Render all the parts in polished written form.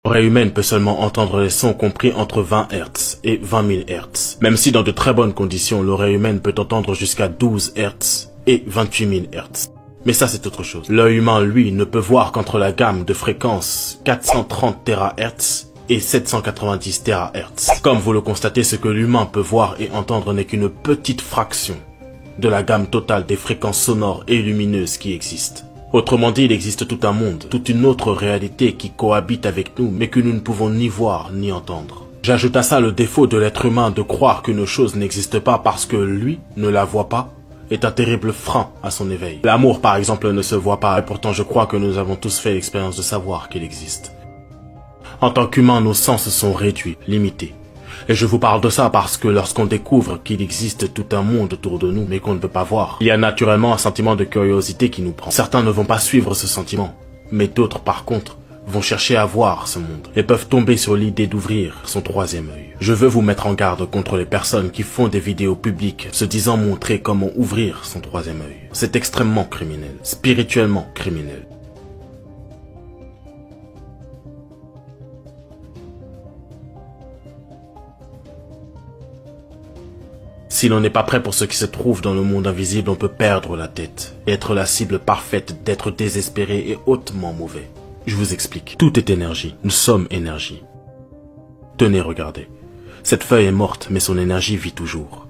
L'oreille humaine peut seulement entendre les sons compris entre 20 Hz et 20 000 Hz. Même si dans de très bonnes conditions, l'oreille humaine peut entendre jusqu'à 12 Hz et 28 000 Hz. Mais ça c'est autre chose. L'œil humain, lui, ne peut voir qu'entre la gamme de fréquences 430 THz et 790 THz. Comme vous le constatez, ce que l'humain peut voir et entendre n'est qu'une petite fraction de la gamme totale des fréquences sonores et lumineuses qui existent. Autrement dit, il existe tout un monde, toute une autre réalité qui cohabite avec nous, mais que nous ne pouvons ni voir ni entendre. J'ajoute à ça le défaut de l'être humain de croire qu'une chose n'existe pas parce que lui ne la voit pas, est un terrible frein à son éveil. L'amour, par exemple, ne se voit pas, et pourtant je crois que nous avons tous fait l'expérience de savoir qu'il existe. En tant qu'humains, nos sens sont réduits, limités. Et je vous parle de ça parce que lorsqu'on découvre qu'il existe tout un monde autour de nous, mais qu'on ne peut pas voir, il y a naturellement un sentiment de curiosité qui nous prend. Certains ne vont pas suivre ce sentiment, mais d'autres, par contre, vont chercher à voir ce monde et peuvent tomber sur l'idée d'ouvrir son troisième œil. Je veux vous mettre en garde contre les personnes qui font des vidéos publiques se disant montrer comment ouvrir son troisième œil. C'est extrêmement criminel, spirituellement criminel. Si l'on n'est pas prêt pour ce qui se trouve dans le monde invisible, on peut perdre la tête et être la cible parfaite d'être désespéré et hautement mauvais. Je vous explique. Tout est énergie. Nous sommes énergie. Tenez, regardez. Cette feuille est morte, mais son énergie vit toujours.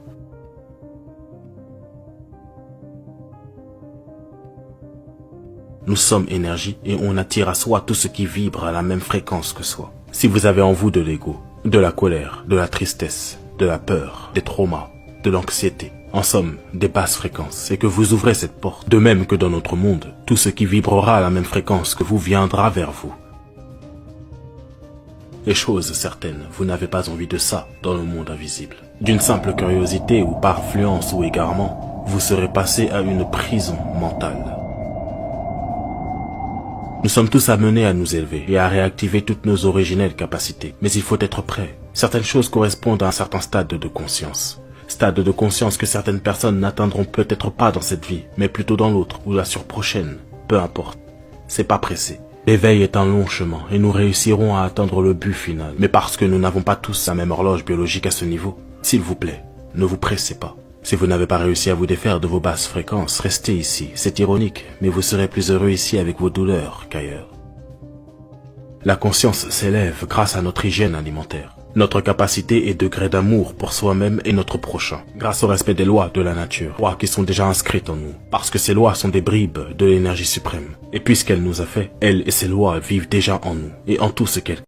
Nous sommes énergie et on attire à soi tout ce qui vibre à la même fréquence que soi. Si vous avez en vous de l'ego, de la colère, de la tristesse, de la peur, des traumas, de l'anxiété, en somme, des basses fréquences, et que vous ouvrez cette porte, de même que dans notre monde, tout ce qui vibrera à la même fréquence que vous viendra vers vous. Et chose certaine, vous n'avez pas envie de ça dans le monde invisible. D'une simple curiosité ou par influence ou égarement, vous serez passé à une prison mentale. Nous sommes tous amenés à nous élever et à réactiver toutes nos originelles capacités, mais il faut être prêt. Certaines choses correspondent à un certain stade de conscience. Stade de conscience que certaines personnes n'atteindront peut-être pas dans cette vie, mais plutôt dans l'autre ou la surprochaine. Peu importe. C'est pas pressé. L'éveil est un long chemin et nous réussirons à atteindre le but final. Mais parce que nous n'avons pas tous la même horloge biologique à ce niveau, s'il vous plaît, ne vous pressez pas. Si vous n'avez pas réussi à vous défaire de vos basses fréquences, restez ici. C'est ironique, mais vous serez plus heureux ici avec vos douleurs qu'ailleurs. La conscience s'élève grâce à notre hygiène alimentaire, notre capacité et degré d'amour pour soi-même et notre prochain, grâce au respect des lois de la nature, lois qui sont déjà inscrites en nous, parce que ces lois sont des bribes de l'énergie suprême. Et puisqu'elle nous a fait, elle et ses lois vivent déjà en nous et en tout ce qu'elle